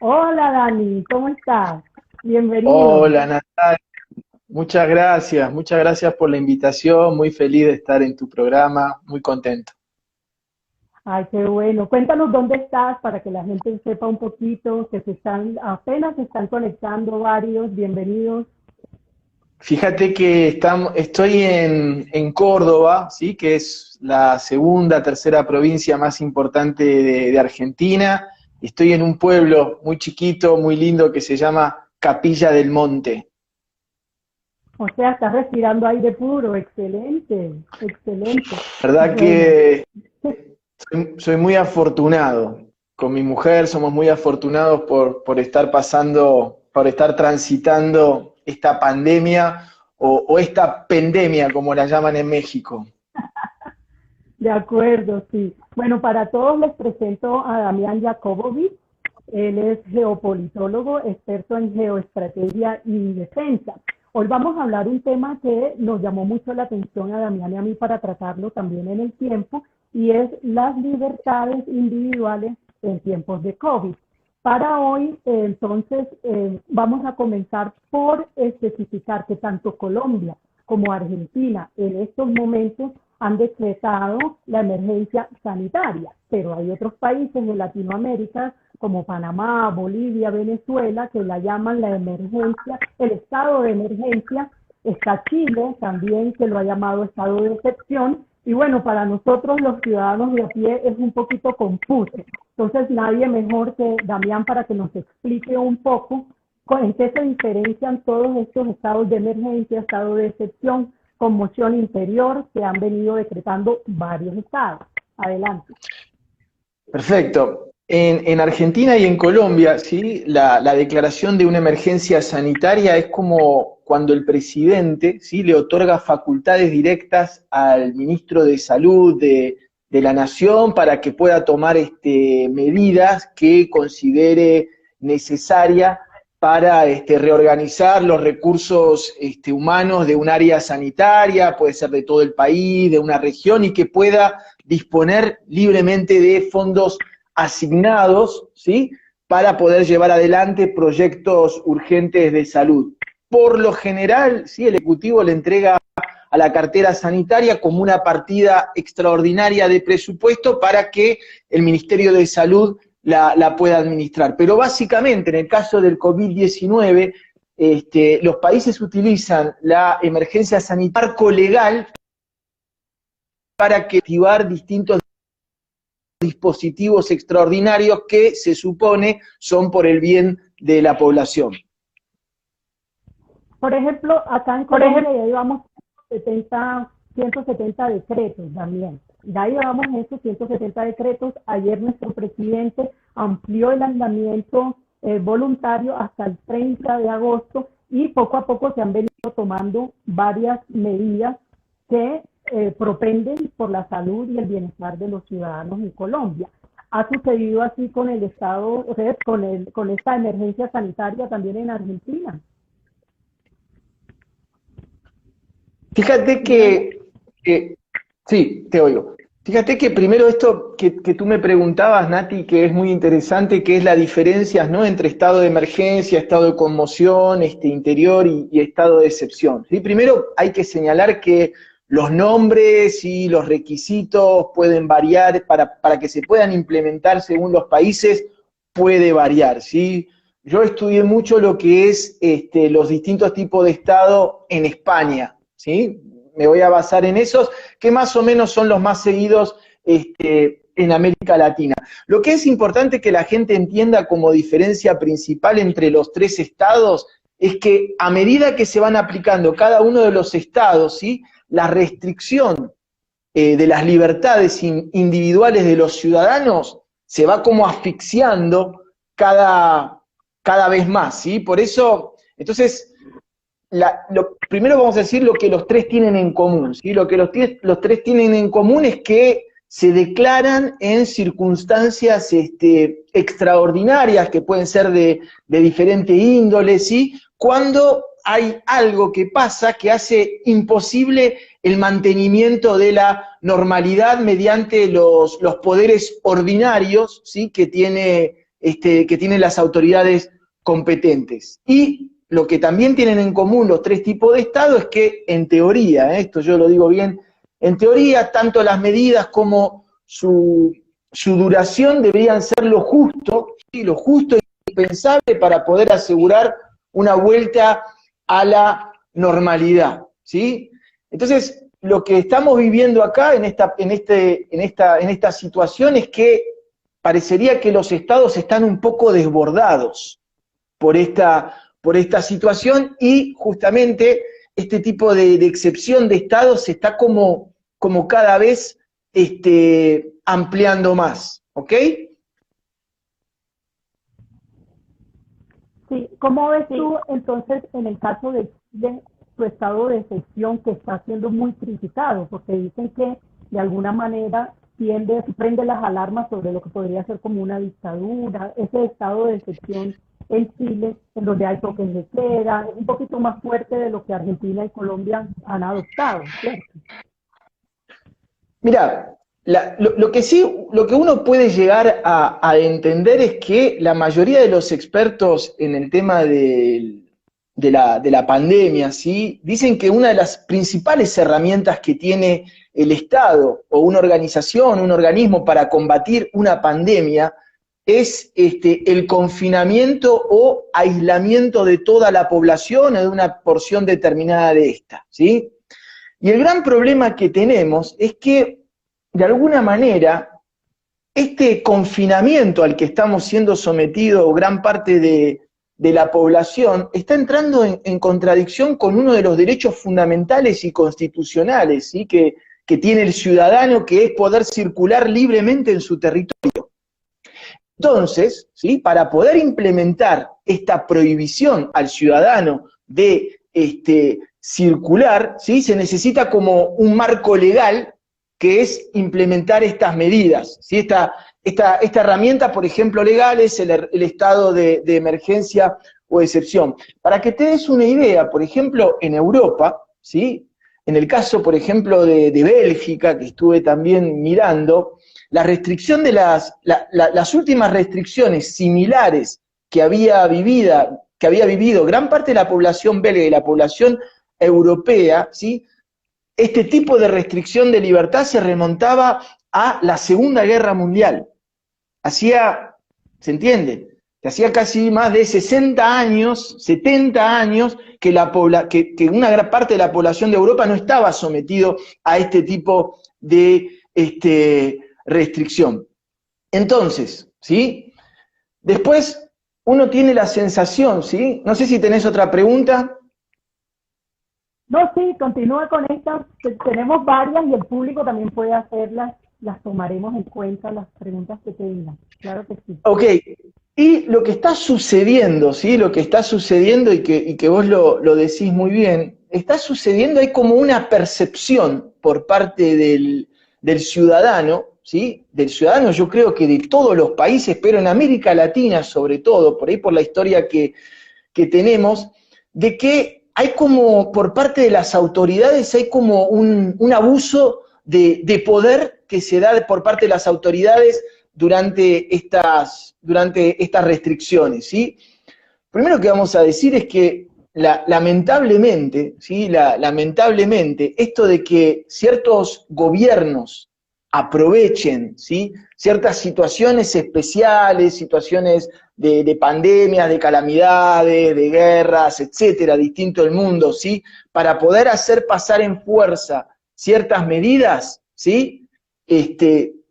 Hola Dani, ¿cómo estás? Bienvenido. Hola Natalia, muchas gracias por la invitación, muy feliz de estar en tu programa, muy contento. Ay, qué bueno. Cuéntanos dónde estás para que la gente sepa un poquito, que apenas se están conectando varios. Bienvenidos. Fíjate que estoy en Córdoba, ¿sí? Que es la segunda, tercera provincia más importante de Argentina. Estoy en un pueblo muy chiquito, muy lindo que se llama Capilla del Monte. O sea, estás respirando aire puro. Excelente, excelente. ¿Verdad Bueno, que soy muy afortunado? Con mi mujer somos muy afortunados por estar pasando, por estar transitando esta pandemia o esta pandemia, como la llaman en México. de acuerdo, sí. Bueno, para todos les presento a Damián Jacobovic. Él es geopolitólogo, experto en geoestrategia y defensa. Hoy vamos a hablar un tema que nos llamó mucho la atención a Damián y a mí para tratarlo también en el tiempo, y es las libertades individuales en tiempos de COVID. Para hoy, entonces, vamos a comenzar por especificar que tanto Colombia como Argentina en estos momentos han decretado la emergencia sanitaria, pero hay otros países de Latinoamérica como Panamá, Bolivia, Venezuela, que la llaman la emergencia, el estado de emergencia. Está Chile también, que lo ha llamado estado de excepción. Y bueno, para nosotros los ciudadanos de a pie es un poquito confuso. Entonces, nadie mejor que Damián para que nos explique un poco en qué se diferencian todos estos estados de emergencia, estado de excepción, conmoción interior, que han venido decretando varios estados. Adelante. Perfecto. En Argentina y en Colombia, ¿sí? La declaración de una emergencia sanitaria es como cuando el presidente, ¿sí? Le otorga facultades directas al ministro de Salud de la Nación para que pueda tomar medidas que considere necesaria para reorganizar los recursos humanos de un área sanitaria, puede ser de todo el país, de una región, y que pueda disponer libremente de fondos asignados, ¿sí? Para poder llevar adelante proyectos urgentes de salud. Por lo general, ¿sí? El Ejecutivo le entrega a la cartera sanitaria como una partida extraordinaria de presupuesto para que el Ministerio de Salud la pueda administrar. Pero básicamente, en el caso del COVID-19, los países utilizan la emergencia sanitaria, marco legal, para que activar distintos dispositivos extraordinarios que se supone son por el bien de la población. Por ejemplo, acá en Por Colombia ejemplo, ya llevamos 170 decretos también. Ya llevamos esos 170 decretos. Ayer nuestro presidente amplió el andamiento voluntario hasta el 30 de agosto y poco a poco se han venido tomando varias medidas que propenden por la salud y el bienestar de los ciudadanos en Colombia. ¿Ha sucedido así con el Estado, o sea, con esta emergencia sanitaria también en Argentina? fíjate Dígame. que sí, te oigo. Fíjate que primero esto que tú me preguntabas, Nati, que es muy interesante, que es la diferencia, ¿no? Entre estado de emergencia, estado de conmoción, interior y estado de excepción, ¿sí? Primero hay que señalar que los nombres y los requisitos pueden variar para que se puedan implementar según los países, puede variar, ¿sí? Yo estudié mucho lo que es los distintos tipos de estado en España, ¿sí? Me voy a basar en esos, que más o menos son los más seguidos en América Latina. Lo que es importante que la gente entienda como diferencia principal entre los tres estados es que a medida que se van aplicando cada uno de los estados, ¿sí? La restricción de las libertades individuales de los ciudadanos se va como asfixiando cada vez más, ¿sí? Por eso, entonces, primero vamos a decir lo que los tres tienen en común, ¿sí? Lo que los tres tienen en común es que se declaran en circunstancias extraordinarias, que pueden ser de diferente índole, ¿sí? Cuando hay algo que pasa que hace imposible el mantenimiento de la normalidad mediante los poderes ordinarios, ¿sí? Que tiene que tienen las autoridades competentes. Y lo que también tienen en común los tres tipos de Estado es que, en teoría, esto yo lo digo bien, en teoría, tanto las medidas como su duración deberían ser lo justo, ¿sí? Lo justo y indispensable para poder asegurar una vuelta a la normalidad, ¿sí? Entonces, lo que estamos viviendo acá en esta situación es que parecería que los estados están un poco desbordados por esta situación, y justamente este tipo de excepción de estados se está como cada vez ampliando más, ¿ok? Sí, ¿cómo ves tú entonces en el caso de Chile su estado de excepción, que está siendo muy criticado, porque dicen que de alguna manera prende las alarmas sobre lo que podría ser como una dictadura, ese estado de excepción en Chile, en donde hay toques de queda, un poquito más fuerte de lo que Argentina y Colombia han adoptado, ¿cierto? Mira, lo que uno puede llegar a entender es que la mayoría de los expertos en el tema de la pandemia, ¿sí? Dicen que una de las principales herramientas que tiene el Estado o una organización, un organismo para combatir una pandemia es el confinamiento o aislamiento de toda la población o de una porción determinada de esta, ¿sí? Y el gran problema que tenemos es que, de alguna manera, este confinamiento al que estamos siendo sometidos gran parte de la población está entrando en contradicción con uno de los derechos fundamentales y constitucionales, ¿sí? que tiene el ciudadano, que es poder circular libremente en su territorio. Entonces, ¿sí? Para poder implementar esta prohibición al ciudadano de circular, ¿sí? Se necesita como un marco legal, que es implementar estas medidas, ¿sí? Esta herramienta, por ejemplo, legal es el estado de emergencia o excepción. Para que te des una idea, por ejemplo, en Europa, ¿sí? En el caso, por ejemplo, de Bélgica, que estuve también mirando, la restricción de las últimas restricciones similares que había vivido gran parte de la población belga y la población europea, ¿sí? Este tipo de restricción de libertad se remontaba a la Segunda Guerra Mundial. ¿Se entiende? Hacía casi más de 60 años, 70 años, que una gran parte de la población de Europa no estaba sometido a este tipo de restricción. Entonces, ¿sí? Después uno tiene la sensación, ¿sí? No sé si tenés otra pregunta. No, sí, continúa con estas, tenemos varias y el público también puede hacerlas, las tomaremos en cuenta, las preguntas que te digan, claro que sí. Ok, y lo que está sucediendo, ¿sí? Lo que está sucediendo y que vos lo decís muy bien, está sucediendo, hay como una percepción por parte del ciudadano, ¿sí? Del ciudadano, yo creo que de todos los países, pero en América Latina sobre todo, por ahí por la historia que tenemos, de que hay como, por parte de las autoridades, hay como un abuso de poder que se da por parte de las autoridades durante estas restricciones, ¿sí? Primero que vamos a decir es que lamentablemente, ¿sí? Lamentablemente, esto de que ciertos gobiernos aprovechen, ¿sí? Ciertas situaciones especiales, situaciones de pandemias, de calamidades, de guerras, etcétera, distinto del mundo, ¿sí? Para poder hacer pasar en fuerza ciertas medidas, ¿sí?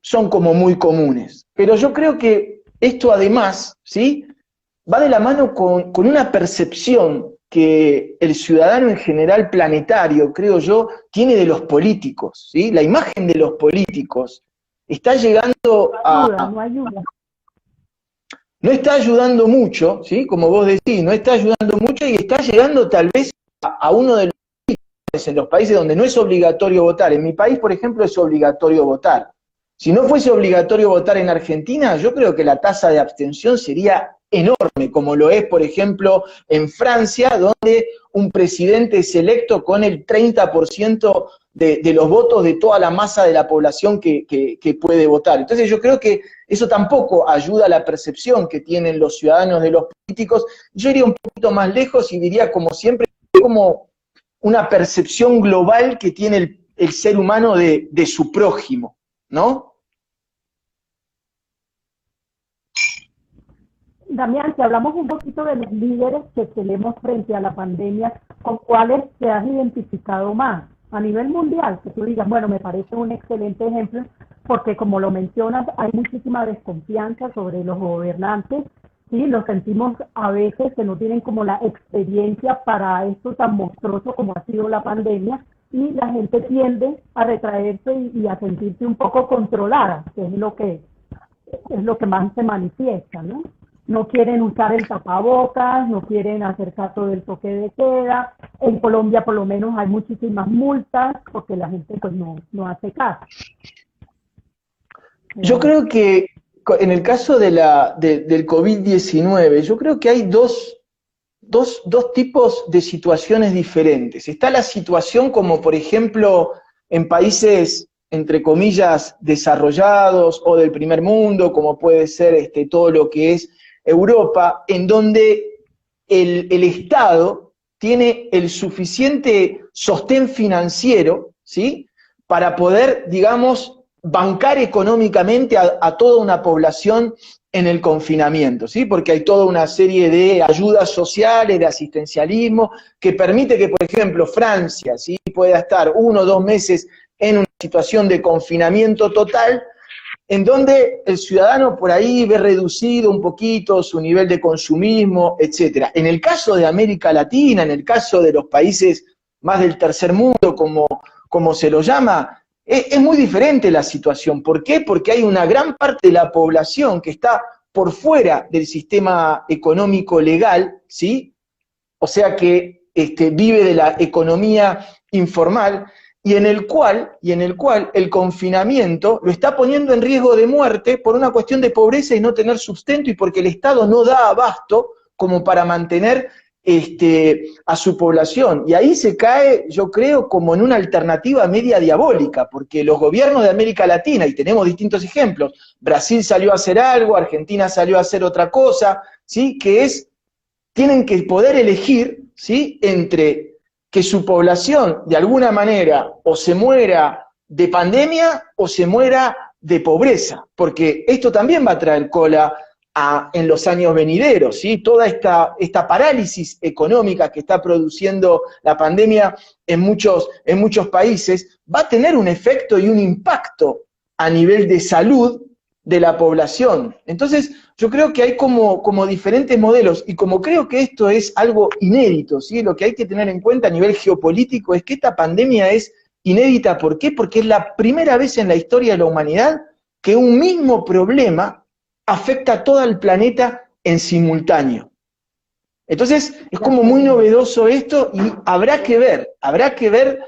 Son como muy comunes. Pero yo creo que esto además, ¿sí? Va de la mano con una percepción que el ciudadano en general planetario, creo yo, tiene de los políticos, ¿sí? La imagen de los políticos está llegando No ayuda. No está ayudando mucho, ¿sí? Como vos decís, no está ayudando mucho y está llegando tal vez a uno de los países, en los países donde no es obligatorio votar. En mi país, por ejemplo, es obligatorio votar. Si no fuese obligatorio votar en Argentina, yo creo que la tasa de abstención sería enorme, como lo es, por ejemplo, en Francia, donde un presidente es electo con el 30% de los votos de toda la masa de la población que puede votar. Entonces yo creo que eso tampoco ayuda a la percepción que tienen los ciudadanos de los políticos. Yo iría un poquito más lejos y diría, como siempre, como una percepción global que tiene el ser humano de su prójimo, ¿no? Damián, si hablamos un poquito de los líderes que tenemos frente a la pandemia, ¿con cuáles te has identificado más? A nivel mundial, que tú digas, bueno, me parece un excelente ejemplo, porque como lo mencionas, hay muchísima desconfianza sobre los gobernantes, ¿sí? Lo sentimos a veces que no tienen como la experiencia para esto tan monstruoso como ha sido la pandemia, y la gente tiende a retraerse y a sentirse un poco controlada, que es lo que más se manifiesta, ¿no? No quieren usar el tapabocas, no quieren hacer caso del toque de queda. En Colombia por lo menos hay muchísimas multas porque la gente pues no hace caso. Yo creo que en el caso del COVID-19, yo creo que hay dos tipos de situaciones diferentes. Está la situación como, por ejemplo, en países, entre comillas, desarrollados o del primer mundo, como puede ser todo lo que es Europa, en donde el Estado tiene el suficiente sostén financiero, ¿sí?, para poder, digamos, bancar económicamente a toda una población en el confinamiento, ¿sí? Porque hay toda una serie de ayudas sociales, de asistencialismo, que permite que, por ejemplo, Francia, ¿sí?, pueda estar 1 o 2 meses en una situación de confinamiento total, en donde el ciudadano por ahí ve reducido un poquito su nivel de consumismo, etcétera. En el caso de América Latina, en el caso de los países más del tercer mundo, como se lo llama, es muy diferente la situación. ¿Por qué? Porque hay una gran parte de la población que está por fuera del sistema económico legal, ¿sí? O sea que vive de la economía informal, y en el cual el confinamiento lo está poniendo en riesgo de muerte por una cuestión de pobreza y no tener sustento, y porque el Estado no da abasto como para mantener a su población. Y ahí se cae, yo creo, como en una alternativa media diabólica, porque los gobiernos de América Latina, y tenemos distintos ejemplos, Brasil salió a hacer algo, Argentina salió a hacer otra cosa, ¿sí?, que tienen que poder elegir, ¿sí?, entre que su población, de alguna manera, o se muera de pandemia o se muera de pobreza, porque esto también va a traer cola en los años venideros, ¿sí? Toda esta parálisis económica que está produciendo la pandemia en muchos países va a tener un efecto y un impacto a nivel de salud de la población. Entonces, yo creo que hay como diferentes modelos, y como creo que esto es algo inédito, ¿sí? Lo que hay que tener en cuenta a nivel geopolítico es que esta pandemia es inédita. ¿Por qué? Porque es la primera vez en la historia de la humanidad que un mismo problema afecta a todo el planeta en simultáneo. Entonces, es como muy novedoso esto, y habrá que ver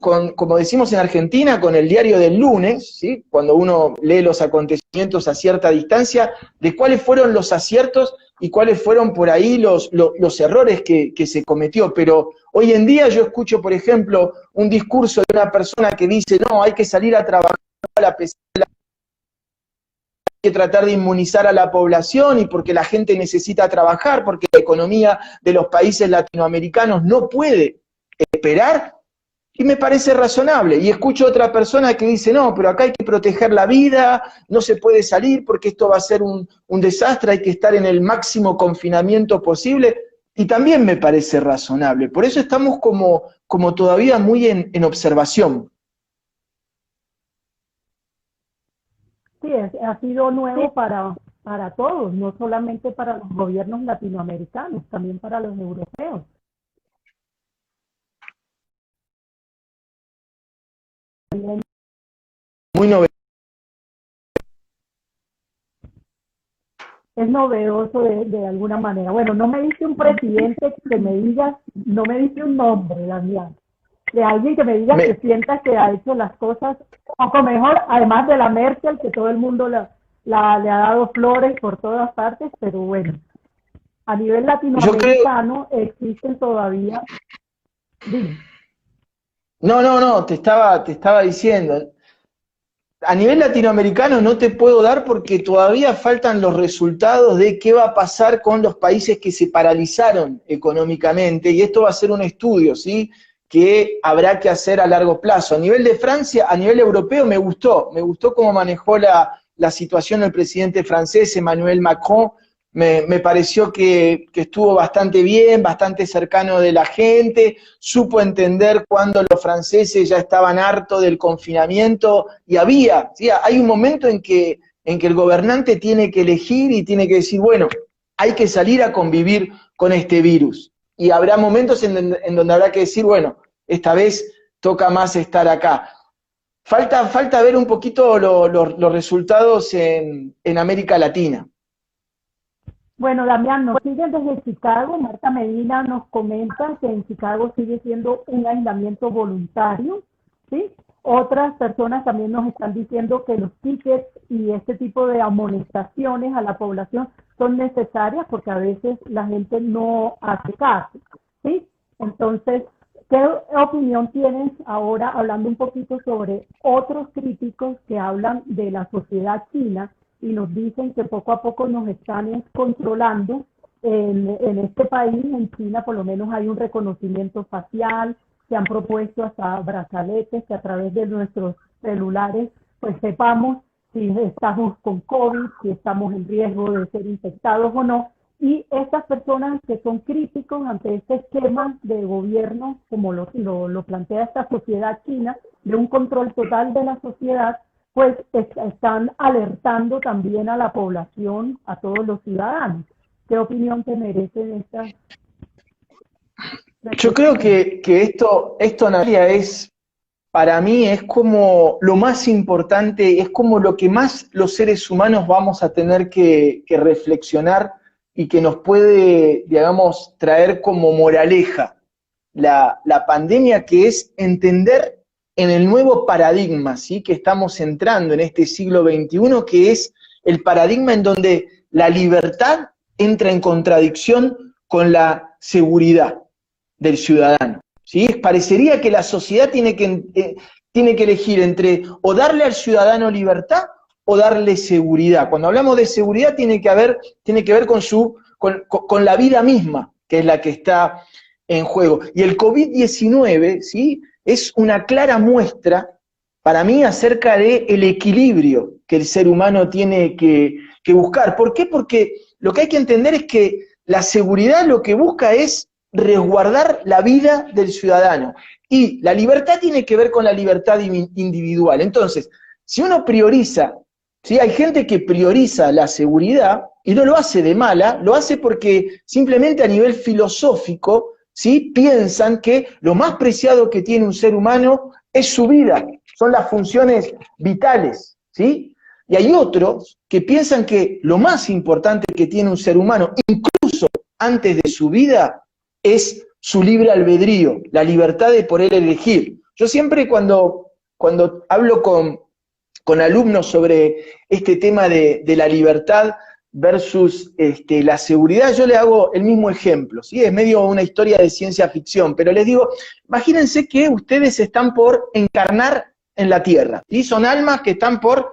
como decimos en Argentina, con el diario del lunes, ¿sí?, cuando uno lee los acontecimientos a cierta distancia, de cuáles fueron los aciertos y cuáles fueron por ahí los errores que se cometió. Pero hoy en día yo escucho, por ejemplo, un discurso de una persona que dice, no, hay que salir a trabajar a la pesar, hay que tratar de inmunizar a la población, y porque la gente necesita trabajar, porque la economía de los países latinoamericanos no puede esperar. Y me parece razonable. Y escucho a otra persona que dice, no, pero acá hay que proteger la vida, no se puede salir porque esto va a ser un desastre, hay que estar en el máximo confinamiento posible. Y también me parece razonable. Por eso estamos como todavía muy en observación. Sí, ha sido nuevo para todos, no solamente para los gobiernos latinoamericanos, también para los europeos. Muy novedoso. Es novedoso de alguna manera. Bueno, no me dice un presidente que me diga, no me dice un nombre, Damián, de alguien que me diga que sienta que ha hecho las cosas un poco mejor, además de la Merkel, que todo el mundo le ha dado flores por todas partes, pero bueno, a nivel latinoamericano existen todavía. Dime. No, te estaba diciendo. A nivel latinoamericano no te puedo dar porque todavía faltan los resultados de qué va a pasar con los países que se paralizaron económicamente, y esto va a ser un estudio, ¿sí?, que habrá que hacer a largo plazo. A nivel de Francia, a nivel europeo, me gustó cómo manejó la situación el presidente francés, Emmanuel Macron. Me pareció que estuvo bastante bien, bastante cercano de la gente, supo entender cuando los franceses ya estaban hartos del confinamiento, y ¿sí?, hay un momento en que el gobernante tiene que elegir y tiene que decir, bueno, hay que salir a convivir con este virus. Y habrá momentos en donde habrá que decir, bueno, esta vez toca más estar acá. Falta ver un poquito los resultados en América Latina. Bueno, Damián, nos siguen desde Chicago. Marta Medina nos comenta que en Chicago sigue siendo un aislamiento voluntario, ¿sí? Otras personas también nos están diciendo que los tickets y este tipo de amonestaciones a la población son necesarias porque a veces la gente no hace caso, ¿sí? Entonces, ¿qué opinión tienes ahora hablando un poquito sobre otros críticos que hablan de la sociedad china y nos dicen que poco a poco nos están controlando en este país? En China por lo menos hay un reconocimiento facial, se han propuesto hasta brazaletes que a través de nuestros celulares pues sepamos si estamos con COVID, si estamos en riesgo de ser infectados o no. Y estas personas que son críticos ante este esquema de gobierno, como lo plantea esta sociedad china, de un control total de la sociedad, pues están alertando también a la población, a todos los ciudadanos. ¿Qué opinión te merecen estas? Yo creo que esto, Natalia, para mí es como lo más importante, es como lo que más los seres humanos vamos a tener que reflexionar y que nos puede, digamos, traer como moraleja la pandemia, que es entender en el nuevo paradigma, ¿sí?, que estamos entrando en este siglo XXI, que es el paradigma en donde la libertad entra en contradicción con la seguridad del ciudadano, ¿sí? Parecería que la sociedad tiene que elegir entre o darle al ciudadano libertad o darle seguridad. Cuando hablamos de seguridad tiene que ver con la vida misma, que es la que está en juego. Y el COVID-19, ¿sí?, es una clara muestra para mí acerca del equilibrio que el ser humano tiene que buscar. ¿Por qué? Porque lo que hay que entender es que la seguridad lo que busca es resguardar la vida del ciudadano. Y la libertad tiene que ver con la libertad individual. Entonces, si uno prioriza, ¿sí?, hay gente que prioriza la seguridad y no lo hace de mala, lo hace porque simplemente a nivel filosófico, ¿sí?, piensan que lo más preciado que tiene un ser humano es su vida, son las funciones vitales, ¿sí? Y hay otros que piensan que lo más importante que tiene un ser humano, incluso antes de su vida, es su libre albedrío, la libertad de poder elegir. Yo siempre cuando hablo con alumnos sobre este tema de la libertad versus la seguridad, yo le hago el mismo ejemplo, ¿sí? Es medio una historia de ciencia ficción, pero les digo, imagínense que ustedes están por encarnar en la Tierra, ¿sí? Son almas que están por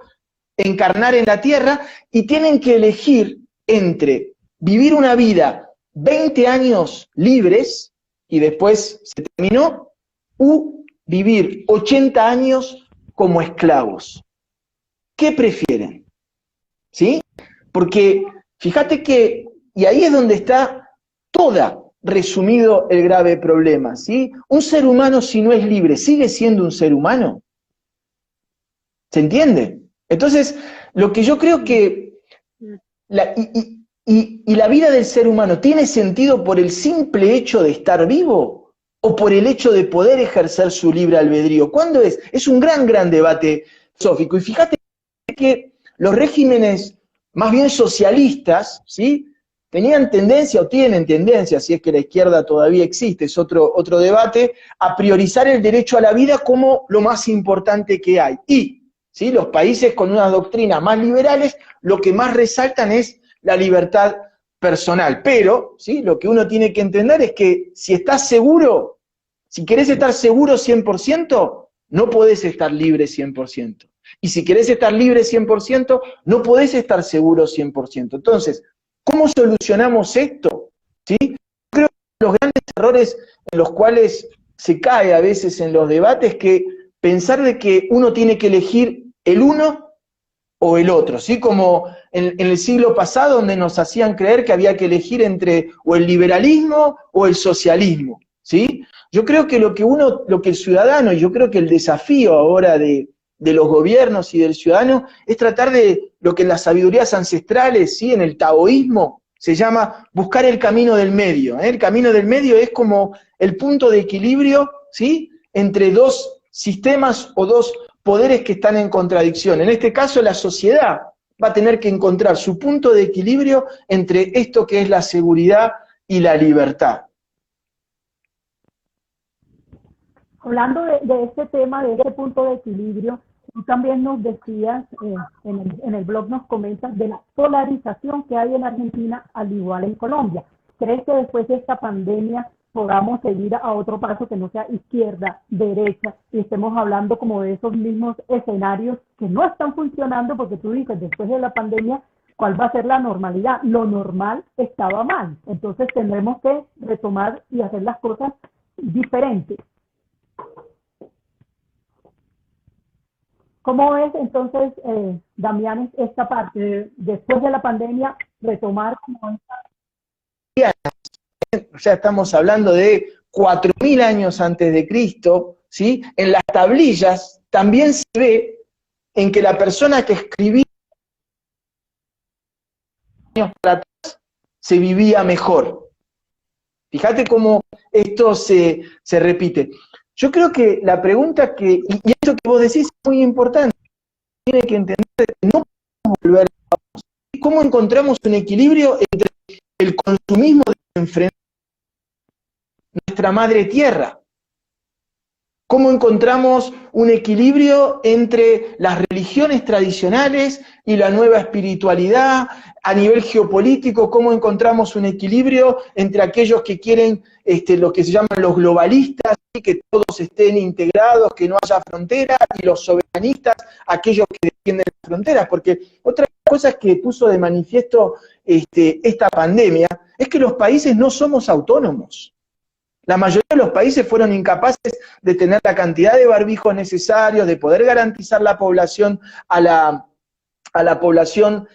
encarnar en la Tierra y tienen que elegir entre vivir una vida 20 años libres y después se terminó, u vivir 80 años como esclavos. ¿Qué prefieren? ¿Sí? Porque fíjate que, y ahí es donde está resumido el grave problema, ¿sí? Un ser humano, si no es libre, ¿sigue siendo un ser humano? ¿Se entiende? Entonces, lo que yo creo que la vida del ser humano tiene sentido por el simple hecho de estar vivo o por el hecho de poder ejercer su libre albedrío. ¿Cuándo es? Es un gran debate filosófico. Y fíjate que los regímenes más bien socialistas, ¿sí?, tenían tendencia, o tienen tendencia, si es que la izquierda todavía existe, es otro debate, a priorizar el derecho a la vida como lo más importante que hay. Y, ¿sí?, los países con unas doctrinas más liberales, lo que más resaltan es la libertad personal. Pero, ¿sí?, lo que uno tiene que entender es que si estás seguro, Si querés estar seguro 100%, no podés estar libre 100%. Y si querés estar libre 100%, no podés estar seguro 100%. Entonces, ¿cómo solucionamos esto? ¿Sí? Creo que los grandes errores en los cuales se cae a veces en los debates que pensar de que uno tiene que elegir el uno o el otro, ¿sí? Como en el siglo pasado, donde nos hacían creer que había que elegir entre o el liberalismo o el socialismo, ¿sí? Yo creo que lo que el ciudadano, y yo creo que el desafío ahora de los gobiernos y del ciudadano, es tratar de lo que en las sabidurías ancestrales, ¿sí? En el taoísmo, se llama buscar el camino del medio, ¿eh? El camino del medio es como el punto de equilibrio, ¿sí? Entre dos sistemas o dos poderes que están en contradicción. En este caso, la sociedad va a tener que encontrar su punto de equilibrio entre esto que es la seguridad y la libertad. Hablando de este tema, de este punto de equilibrio, tú también nos decías, en el blog nos comentas de la polarización que hay en Argentina, al igual en Colombia. ¿Crees que después de esta pandemia podamos seguir a otro paso que no sea izquierda, derecha, y estemos hablando como de esos mismos escenarios que no están funcionando? Porque tú dices, después de la pandemia, ¿cuál va a ser la normalidad? Lo normal estaba mal, entonces tendremos que retomar y hacer las cosas diferentes. ¿Cómo es entonces, Damián, esta parte, después de la pandemia, retomar como esta? O sea, estamos hablando de 4.000 años antes de Cristo, ¿sí? En las tablillas también se ve en que la persona que escribía años para atrás se vivía mejor. Fíjate cómo esto se repite. Yo creo que la pregunta y esto que vos decís es muy importante, tiene que entender que no podemos volver a cómo encontramos un equilibrio entre el consumismo de enfrentar nuestra madre tierra. ¿Cómo encontramos un equilibrio entre las religiones tradicionales y la nueva espiritualidad? A nivel geopolítico, ¿cómo encontramos un equilibrio entre aquellos que quieren lo que se llaman los globalistas, ¿sí? Que todos estén integrados, que no haya fronteras, y los soberanistas, aquellos que defienden las fronteras? Porque otra cosa que puso de manifiesto esta pandemia es que los países no somos autónomos. La mayoría de los países fueron incapaces de tener la cantidad de barbijos necesarios, de poder garantizar la población a la población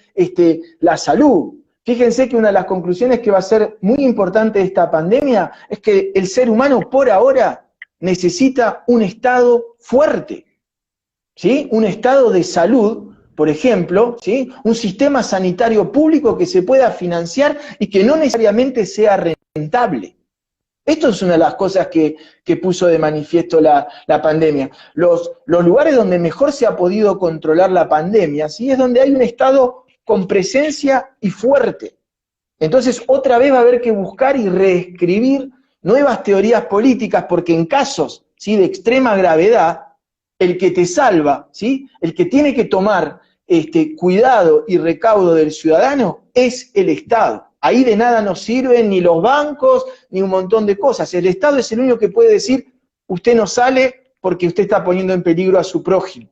la salud. Fíjense que una de las conclusiones que va a ser muy importante de esta pandemia es que el ser humano por ahora necesita un Estado fuerte, ¿sí? Un Estado de salud, por ejemplo, ¿sí? Un sistema sanitario público que se pueda financiar y que no necesariamente sea rentable. Esto es una de las cosas que puso de manifiesto la pandemia. Los lugares donde mejor se ha podido controlar la pandemia, ¿sí? Es donde hay un Estado con presencia y fuerte. Entonces, otra vez va a haber que buscar y reescribir nuevas teorías políticas, porque en casos, ¿sí? De extrema gravedad, el que te salva, ¿sí? El que tiene que tomar cuidado y recaudo del ciudadano es el Estado. Ahí de nada nos sirven ni los bancos, ni un montón de cosas. El Estado es el único que puede decir, usted no sale porque usted está poniendo en peligro a su prójimo.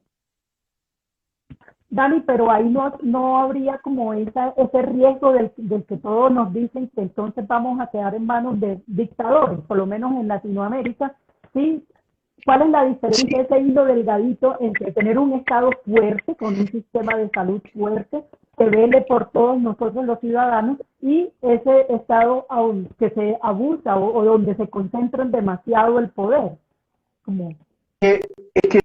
Dani, pero ahí no habría como ese riesgo del que todos nos dicen que entonces vamos a quedar en manos de dictadores, por lo menos en Latinoamérica, ¿sí? ¿Cuál es la diferencia, ese hilo delgadito entre tener un Estado fuerte, con un sistema de salud fuerte, que vele por todos nosotros los ciudadanos, y ese Estado que se abusa o donde se concentra demasiado el poder? Es que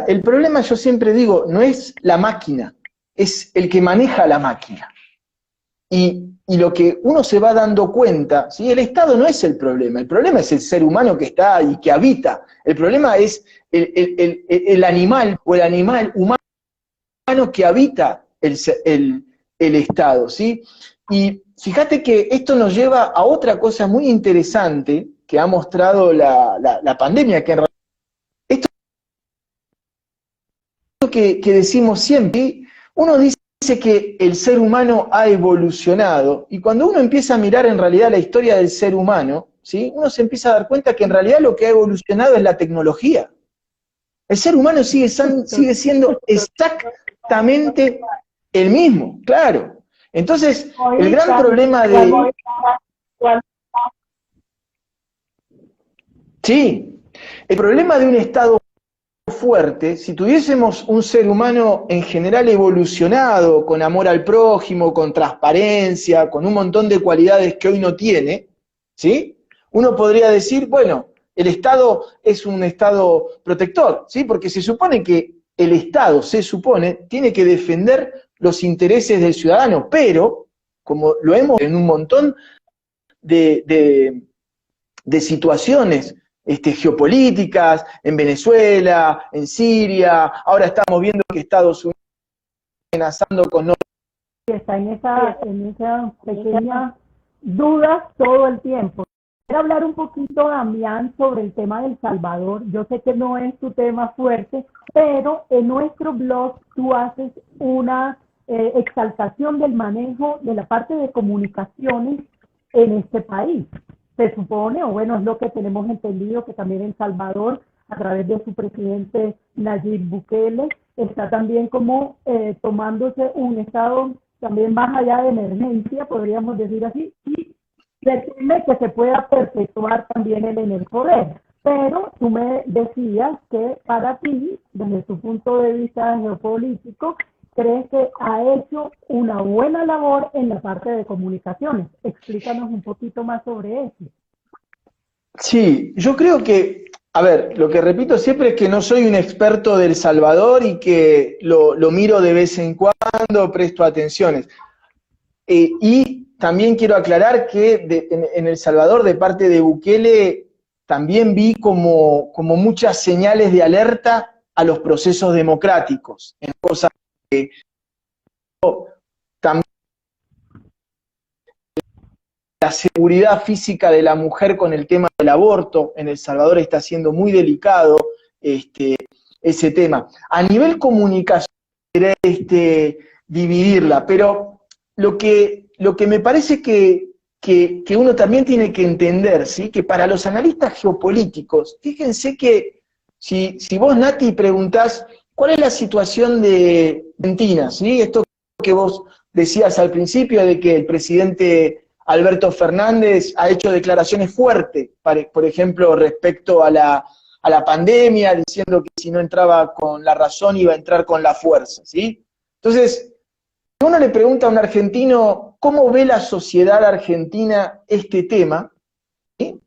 el problema, yo siempre digo, no es la máquina, es el que maneja la máquina. Y lo que uno se va dando cuenta, ¿sí? El Estado no es el problema es el ser humano que está y que habita. El problema es el animal o el animal humano que habita el Estado, ¿sí? Y fíjate que esto nos lleva a otra cosa muy interesante que ha mostrado la pandemia, que en realidad esto que decimos siempre, uno dice que el ser humano ha evolucionado, y cuando uno empieza a mirar en realidad la historia del ser humano, ¿sí? Uno se empieza a dar cuenta que en realidad lo que ha evolucionado es la tecnología. El ser humano sigue siendo exactamente el mismo, claro. Entonces, el gran problema de... Sí, el problema de un Estado fuerte, si tuviésemos un ser humano en general evolucionado, con amor al prójimo, con transparencia, con un montón de cualidades que hoy no tiene, ¿sí? Uno podría decir, bueno, el Estado es un Estado protector, ¿sí? Porque se supone que el Estado, tiene que defender los intereses del ciudadano, pero, como lo hemos en un montón de situaciones geopolíticas, en Venezuela, en Siria, ahora estamos viendo que Estados Unidos está amenazando con... Está en esa pequeña dudas todo el tiempo. Quiero hablar un poquito, Damián, sobre el tema del Salvador. Yo sé que no es tu tema fuerte, pero en nuestro blog tú haces una exaltación del manejo de la parte de comunicaciones en este país. Se supone, o bueno, es lo que tenemos entendido, que también en Salvador, a través de su presidente Nayib Bukele, está también como tomándose un estado también más allá de emergencia, podríamos decir así, y se teme que se pueda perpetuar también él en el poder. Pero tú me decías que para ti, desde tu punto de vista geopolítico, crees que ha hecho una buena labor en la parte de comunicaciones. Explícanos un poquito más sobre eso. Sí, yo creo que, a ver, lo que repito siempre es que no soy un experto del Salvador y que lo miro de vez en cuando, presto atenciones. Y también quiero aclarar que en El Salvador, de parte de Bukele, también vi como muchas señales de alerta a los procesos democráticos, en cosas que también la seguridad física de la mujer con el tema del aborto. En El Salvador está siendo muy delicado ese tema. A nivel comunicación, dividirla, pero lo que me parece que uno también tiene que entender, ¿sí? Que para los analistas geopolíticos, fíjense que si vos, Nati, preguntás cuál es la situación de Argentina, ¿sí? Esto que vos decías al principio de que el presidente Alberto Fernández ha hecho declaraciones fuertes, por ejemplo, respecto a la pandemia, diciendo que si no entraba con la razón iba a entrar con la fuerza, ¿sí? Entonces, si uno le pregunta a un argentino cómo ve la sociedad argentina este tema, ¿sí?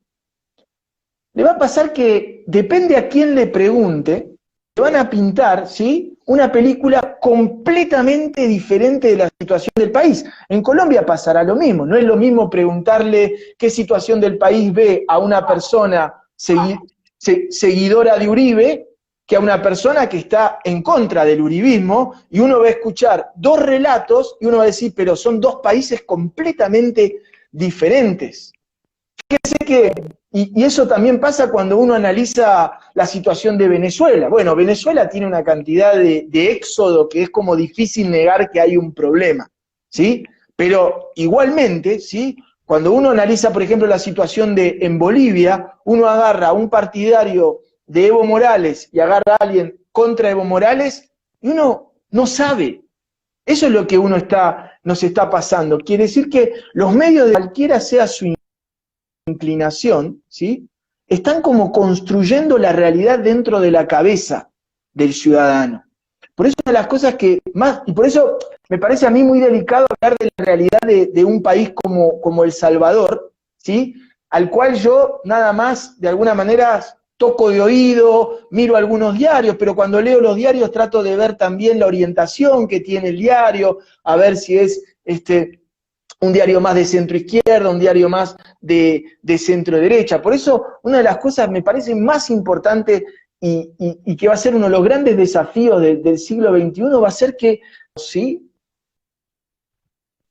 Le va a pasar que, depende a quién le pregunte, le van a pintar, ¿sí?, una película completamente diferente de la situación del país. En Colombia pasará lo mismo, no es lo mismo preguntarle qué situación del país ve a una persona seguidora de Uribe que a una persona que está en contra del uribismo, y uno va a escuchar dos relatos y uno va a decir, pero son dos países completamente diferentes. Fíjense que, y eso también pasa cuando uno analiza la situación de Venezuela. Bueno, Venezuela tiene una cantidad de éxodo que es como difícil negar que hay un problema, ¿sí? Pero igualmente, ¿sí?, cuando uno analiza, por ejemplo, la situación en Bolivia, uno agarra a un partidario de Evo Morales y agarra a alguien contra Evo Morales, y uno no sabe. Eso es lo que nos está pasando. Quiere decir que los medios, de cualquiera sea su inclinación, ¿sí?, están como construyendo la realidad dentro de la cabeza del ciudadano. Por eso una de las cosas que más, y por eso me parece a mí muy delicado hablar de la realidad de un país como El Salvador, ¿sí?, al cual yo nada más, de alguna manera, toco de oído, miro algunos diarios, pero cuando leo los diarios trato de ver también la orientación que tiene el diario, a ver si es un diario más de centro izquierda, un diario más de centro derecha. Por eso, una de las cosas me parece más importante y que va a ser uno de los grandes desafíos del siglo XXI, va a ser que, ¿sí?,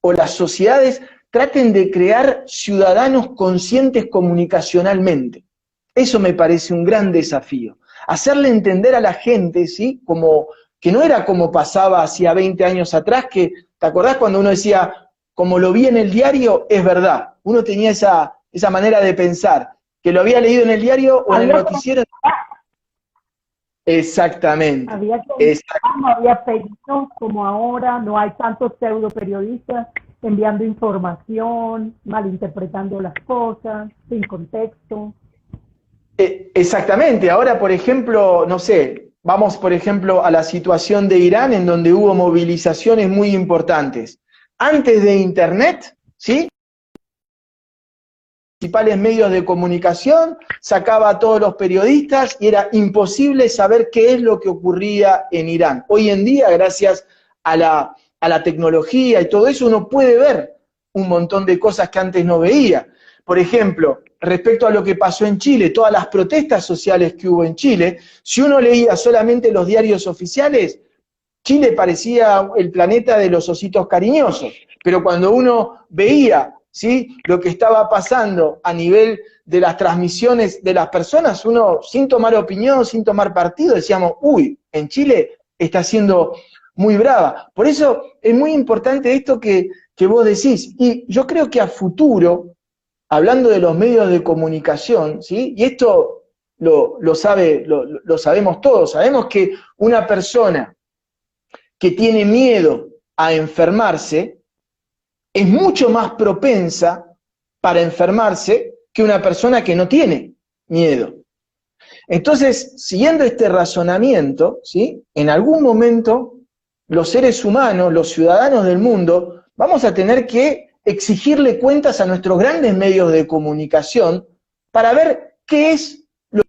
o las sociedades traten de crear ciudadanos conscientes comunicacionalmente. Eso me parece un gran desafío. Hacerle entender a la gente, ¿sí?, como que no era como pasaba hacía 20 años atrás, que, ¿te acordás cuando uno decía, como lo vi en el diario, es verdad? Uno tenía esa esa manera de pensar, que lo había leído en el diario o en el noticiero. Exactamente. Había que no había periodistas como ahora, no hay tantos pseudo periodistas enviando información, malinterpretando las cosas, sin contexto. Exactamente. Ahora, por ejemplo, no sé, vamos, por ejemplo, a la situación de Irán, en donde hubo movilizaciones muy importantes. Antes de Internet, ¿sí? Principales medios de comunicación, sacaba a todos los periodistas y era imposible saber qué es lo que ocurría en Irán. Hoy en día, gracias a la tecnología y todo eso, uno puede ver un montón de cosas que antes no veía. Por ejemplo, respecto a lo que pasó en Chile, todas las protestas sociales que hubo en Chile, si uno leía solamente los diarios oficiales, Chile parecía el planeta de los ositos cariñosos, pero cuando uno veía, ¿sí?, lo que estaba pasando a nivel de las transmisiones de las personas, uno, sin tomar opinión, sin tomar partido, decíamos, uy, en Chile está siendo muy brava. Por eso es muy importante esto que vos decís, y yo creo que a futuro, hablando de los medios de comunicación, ¿sí?, y esto lo sabemos todos, sabemos que una persona que tiene miedo a enfermarse es mucho más propensa para enfermarse que una persona que no tiene miedo. Entonces, siguiendo este razonamiento, ¿sí?, en algún momento los seres humanos, los ciudadanos del mundo, vamos a tener que exigirle cuentas a nuestros grandes medios de comunicación para ver qué es lo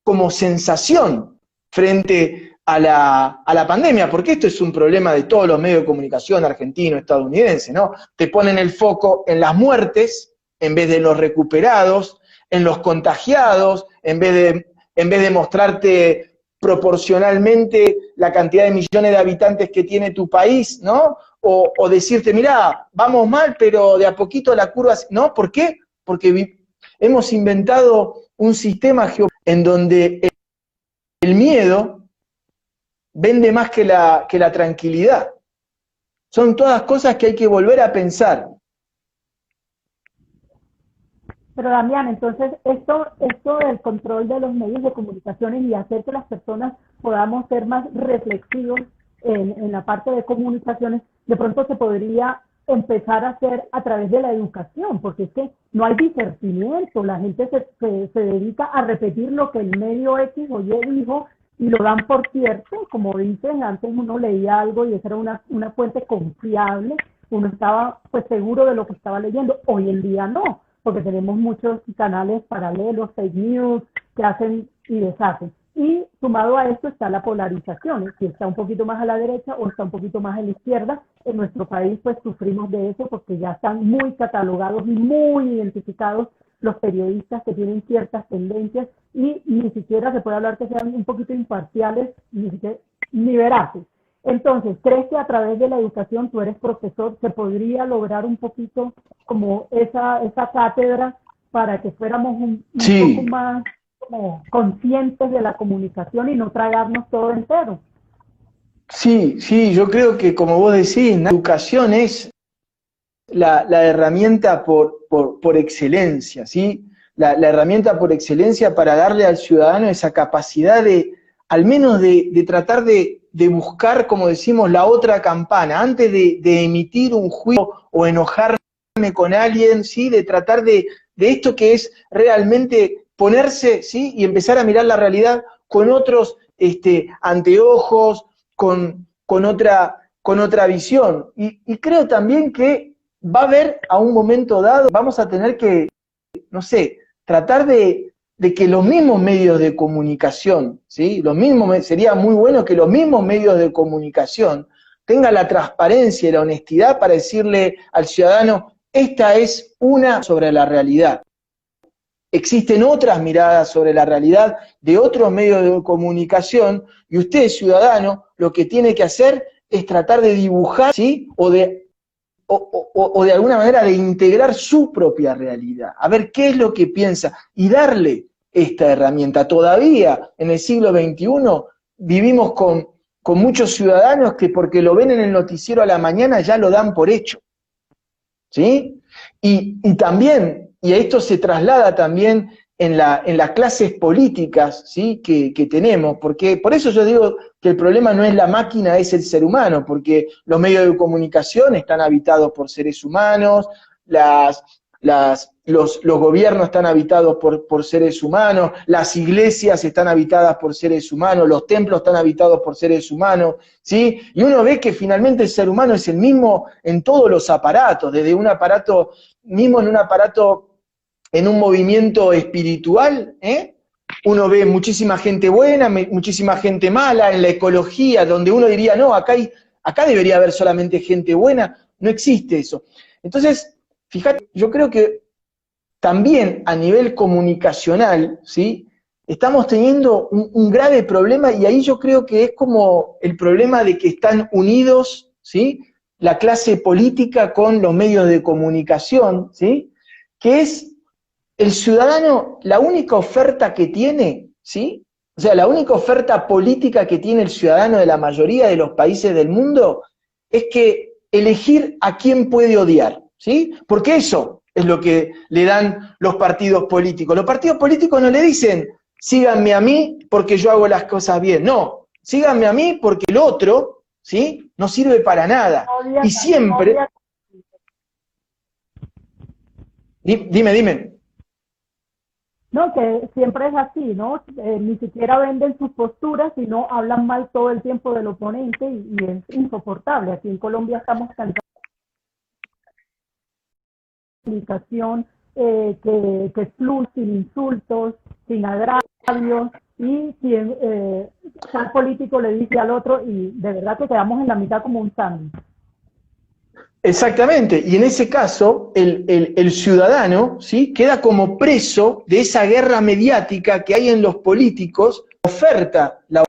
como sensación frente a la pandemia, porque esto es un problema de todos los medios de comunicación argentino, estadounidense, ¿no? Te ponen el foco en las muertes en vez de en los recuperados, en los contagiados, en vez de mostrarte proporcionalmente la cantidad de millones de habitantes que tiene tu país, ¿no? O decirte, mirá, vamos mal, pero de a poquito la curva, ¿no? ¿Por qué? Porque hemos inventado un sistema en donde el miedo vende más que la tranquilidad. Son todas cosas que hay que volver a pensar. Pero Damián, entonces esto del control de los medios de comunicación y hacer que las personas podamos ser más reflexivos en la parte de comunicaciones, de pronto se podría empezar a hacer a través de la educación, porque es que no hay discernimiento, la gente se dedica a repetir lo que el medio X o Y dijo y lo dan por cierto, como dicen, antes uno leía algo y esa era una fuente confiable, uno estaba pues seguro de lo que estaba leyendo, hoy en día no, porque tenemos muchos canales paralelos, fake news, que hacen y deshacen. Y sumado a esto está la polarización, si está un poquito más a la derecha o está un poquito más a la izquierda. En nuestro país pues sufrimos de eso porque ya están muy catalogados y muy identificados los periodistas que tienen ciertas tendencias y ni siquiera se puede hablar que sean un poquito imparciales ni veraces. Entonces, ¿crees que a través de la educación, tú eres profesor, se podría lograr un poquito como esa cátedra para que fuéramos un poco más como conscientes de la comunicación y no tragarnos todo entero? Sí, yo creo que como vos decís, la educación es la herramienta por excelencia, ¿sí? La herramienta por excelencia para darle al ciudadano esa capacidad de, al menos de tratar de buscar, como decimos, la otra campana, antes de emitir un juicio o enojarme con alguien, ¿sí? De tratar de esto que es realmente ponerse, ¿sí?, y empezar a mirar la realidad con otros anteojos, con otra visión. Y creo también que va a haber a un momento dado, vamos a tener que, no sé, tratar de que los mismos medios de comunicación, ¿sí?, sería muy bueno que los mismos medios de comunicación tengan la transparencia y la honestidad para decirle al ciudadano, esta es una sobre la realidad. Existen otras miradas sobre la realidad de otros medios de comunicación y usted, ciudadano, lo que tiene que hacer es tratar de dibujar, ¿sí?, o de alguna manera de integrar su propia realidad, a ver qué es lo que piensa y darle esta herramienta. Todavía en el siglo XXI vivimos con muchos ciudadanos que porque lo ven en el noticiero a la mañana ya lo dan por hecho, ¿sí? Y también, y esto se traslada también en las clases políticas, ¿sí? que tenemos, porque por eso yo digo que el problema no es la máquina, es el ser humano, porque los medios de comunicación están habitados por seres humanos, los gobiernos están habitados por seres humanos, las iglesias están habitadas por seres humanos, los templos están habitados por seres humanos, ¿sí? Y uno ve que finalmente el ser humano es el mismo en todos los aparatos, desde un aparato, mismo en un aparato, en un movimiento espiritual, uno ve muchísima gente buena, muchísima gente mala, en la ecología, donde uno diría, no, acá debería haber solamente gente buena, no existe eso. Entonces, fíjate, yo creo que también a nivel comunicacional, ¿sí? Estamos teniendo un grave problema, y ahí yo creo que es como el problema de que están unidos, ¿sí? La clase política con los medios de comunicación, ¿sí? Que es el ciudadano, la única oferta que tiene, ¿sí? O sea, la única oferta política que tiene el ciudadano de la mayoría de los países del mundo es que elegir a quién puede odiar, ¿sí? Porque eso es lo que le dan los partidos políticos. Los partidos políticos no le dicen, síganme a mí porque yo hago las cosas bien. No, síganme a mí porque el otro, ¿sí? No sirve para nada. Y siempre... Dime. No, que siempre es así, ¿no? Ni siquiera venden sus posturas, sino hablan mal todo el tiempo del oponente y es insoportable. Aquí en Colombia estamos cansados de comunicación que fluye sin insultos, sin agravios, y quien tal político le dice al otro y de verdad que quedamos en la mitad como un sándwich. Exactamente, y en ese caso el ciudadano, ¿sí? Queda como preso de esa guerra mediática que hay en los políticos. La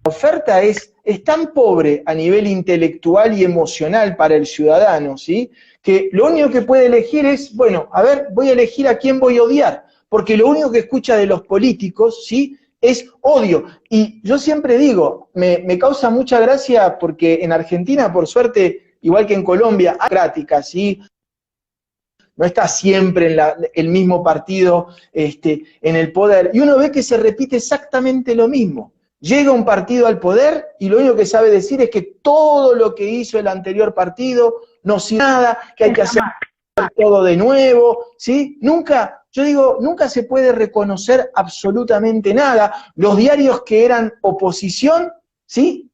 oferta es tan pobre a nivel intelectual y emocional para el ciudadano, ¿sí? Que lo único que puede elegir es, bueno, a ver, voy a elegir a quién voy a odiar, porque lo único que escucha de los políticos, ¿sí? Es odio. Y yo siempre digo, me causa mucha gracia porque en Argentina, por suerte, igual que en Colombia, democrática, ¿sí? No está siempre en el mismo partido en el poder. Y uno ve que se repite exactamente lo mismo. Llega un partido al poder y lo único que sabe decir es que todo lo que hizo el anterior partido no sirve nada, que hay que hacer todo de nuevo, ¿sí? Nunca se puede reconocer absolutamente nada. Los diarios que eran oposición, ¿sí?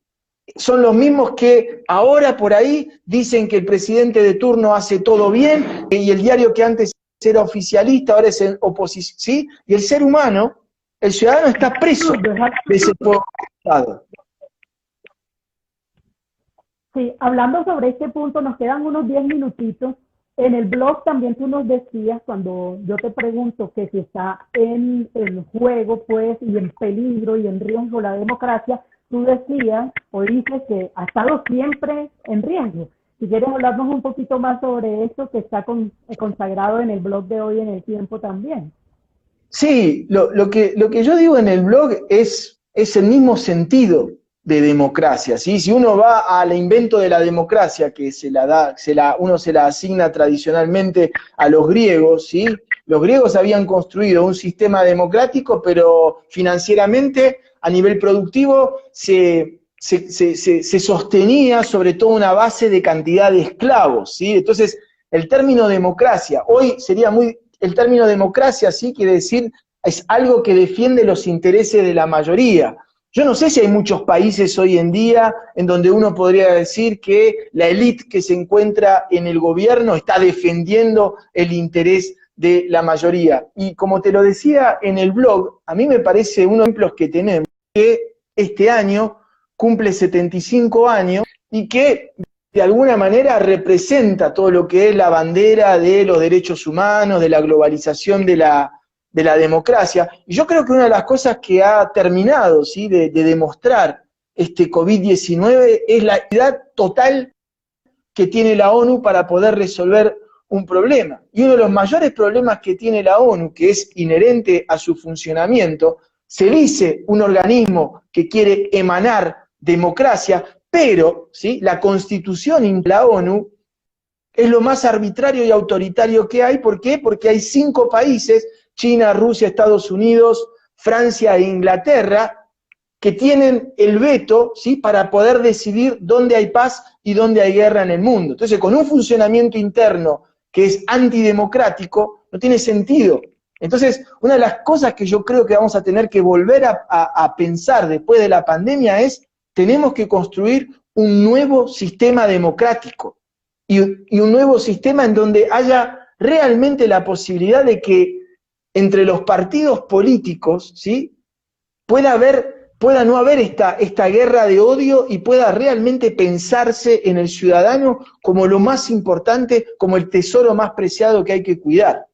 Son los mismos que ahora por ahí dicen que el presidente de turno hace todo bien, y el diario que antes era oficialista ahora es oposición, ¿sí? Y el ser humano, el ciudadano, está preso de ese Estado. Sí, hablando sobre este punto, nos quedan unos 10 minutitos. En el blog también tú nos decías, cuando yo te pregunto que si está en juego, pues, y en peligro y en riesgo la democracia, tú decías o dices que ha estado siempre en riesgo. Si quieres hablarnos un poquito más sobre esto que está consagrado en el blog de hoy en El Tiempo también. Sí, lo que yo digo en el blog es el mismo sentido de democracia, ¿sí? Si uno va al invento de la democracia, que uno se la asigna tradicionalmente a los griegos, ¿sí? Los griegos habían construido un sistema democrático, pero financieramente, a nivel productivo, se sostenía sobre todo una base de cantidad de esclavos, ¿sí? Entonces, el término democracia, hoy sería el término democracia, sí, quiere decir, es algo que defiende los intereses de la mayoría. Yo no sé si hay muchos países hoy en día en donde uno podría decir que la élite que se encuentra en el gobierno está defendiendo el interés de la mayoría. Y como te lo decía en el blog, a mí me parece uno de los ejemplos que tenemos, que este año cumple 75 años y que de alguna manera representa todo lo que es la bandera de los derechos humanos, de la globalización de la democracia. Y yo creo que una de las cosas que ha terminado, ¿sí? de demostrar este COVID-19 es la unidad total que tiene la ONU para poder resolver un problema. Y uno de los mayores problemas que tiene la ONU, que es inherente a su funcionamiento, se dice un organismo que quiere emanar democracia, pero ¿sí? La Constitución de la ONU es lo más arbitrario y autoritario que hay. ¿Por qué? Porque hay 5 países, China, Rusia, Estados Unidos, Francia e Inglaterra, que tienen el veto, ¿sí?, para poder decidir dónde hay paz y dónde hay guerra en el mundo. Entonces, con un funcionamiento interno que es antidemocrático, no tiene sentido. Entonces, una de las cosas que yo creo que vamos a tener que volver a pensar después de la pandemia es, tenemos que construir un nuevo sistema democrático y un nuevo sistema en donde haya realmente la posibilidad de que entre los partidos políticos, ¿sí?, pueda no haber esta guerra de odio y pueda realmente pensarse en el ciudadano como lo más importante, como el tesoro más preciado que hay que cuidar.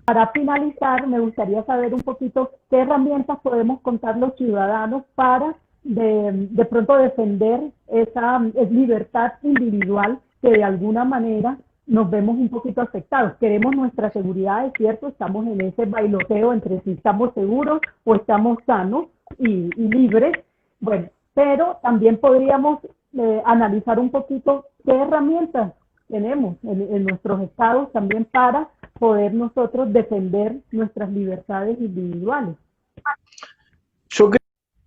Para finalizar, me gustaría saber un poquito qué herramientas podemos contar los ciudadanos para de pronto defender esa libertad individual que de alguna manera nos vemos un poquito afectados. Queremos nuestra seguridad, es cierto, estamos en ese bailoteo entre si estamos seguros o estamos sanos y libres. Bueno, pero también podríamos analizar un poquito qué herramientas tenemos en nuestros estados también para poder nosotros defender nuestras libertades individuales. Yo creo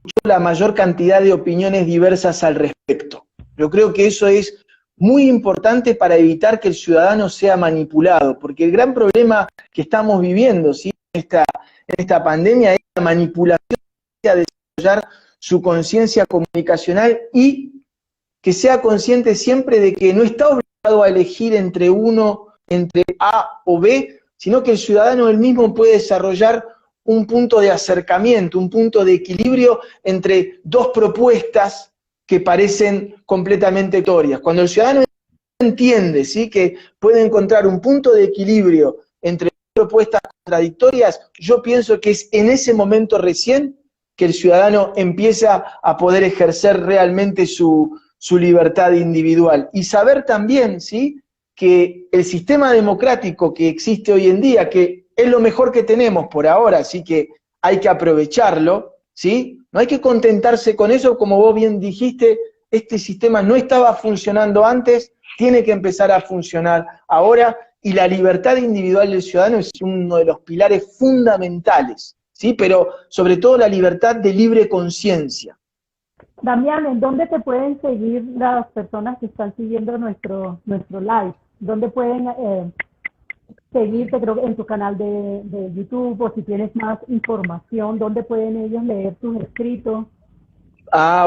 que la mayor cantidad de opiniones diversas al respecto. Yo creo que eso es muy importante para evitar que el ciudadano sea manipulado, porque el gran problema que estamos viviendo, ¿sí?, en esta pandemia es la manipulación de desarrollar su conciencia comunicacional y que sea consciente siempre de que no está obligado a elegir entre A o B, sino que el ciudadano él mismo puede desarrollar un punto de acercamiento, un punto de equilibrio entre 2 propuestas que parecen completamente torias. Cuando el ciudadano entiende, ¿sí?, que puede encontrar un punto de equilibrio entre 2 propuestas contradictorias, yo pienso que es en ese momento recién que el ciudadano empieza a poder ejercer realmente su libertad individual. Y saber también, ¿sí?, que el sistema democrático que existe hoy en día, que es lo mejor que tenemos por ahora, así que hay que aprovecharlo, ¿sí? No hay que contentarse con eso, como vos bien dijiste, este sistema no estaba funcionando antes, tiene que empezar a funcionar ahora, y la libertad individual del ciudadano es uno de los pilares fundamentales, ¿sí? Pero sobre todo la libertad de libre conciencia. Damián, ¿en dónde te pueden seguir las personas que están siguiendo nuestro live? ¿Dónde pueden seguirte? Creo que en tu canal de YouTube, o si tienes más información, ¿dónde pueden ellos leer tus escritos?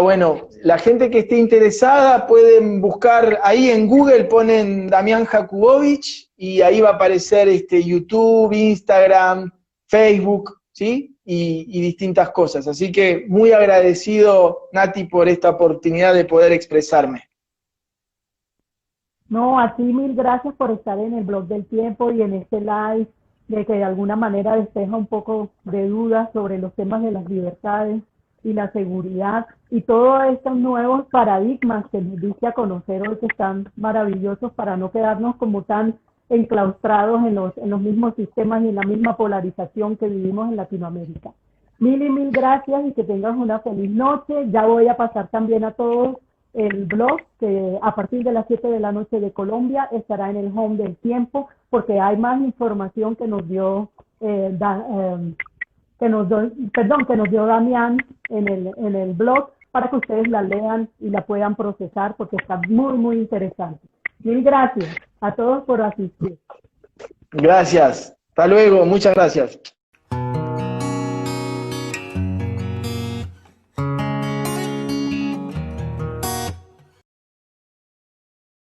Bueno, la gente que esté interesada pueden buscar, ahí en Google ponen Damián Jakubowicz y ahí va a aparecer YouTube, Instagram, Facebook, ¿sí? Y distintas cosas. Así que muy agradecido, Nati, por esta oportunidad de poder expresarme. No, a ti mil gracias por estar en el Blog del Tiempo y en este live, de que de alguna manera despeja un poco de dudas sobre los temas de las libertades y la seguridad y todos estos nuevos paradigmas que nos diste a conocer hoy, que están maravillosos para no quedarnos como tan enclaustrados en los mismos sistemas y en la misma polarización que vivimos en Latinoamérica. Mil y mil gracias y que tengas una feliz noche. Ya voy a pasar también a todos el blog, que a partir de las 7 de la noche de Colombia estará en el home del tiempo, porque hay más información que nos dio que nos dio Damián en el blog, para que ustedes la lean y la puedan procesar, porque está muy, muy interesante. Mil gracias a todos por asistir. Gracias. Hasta luego. Muchas gracias.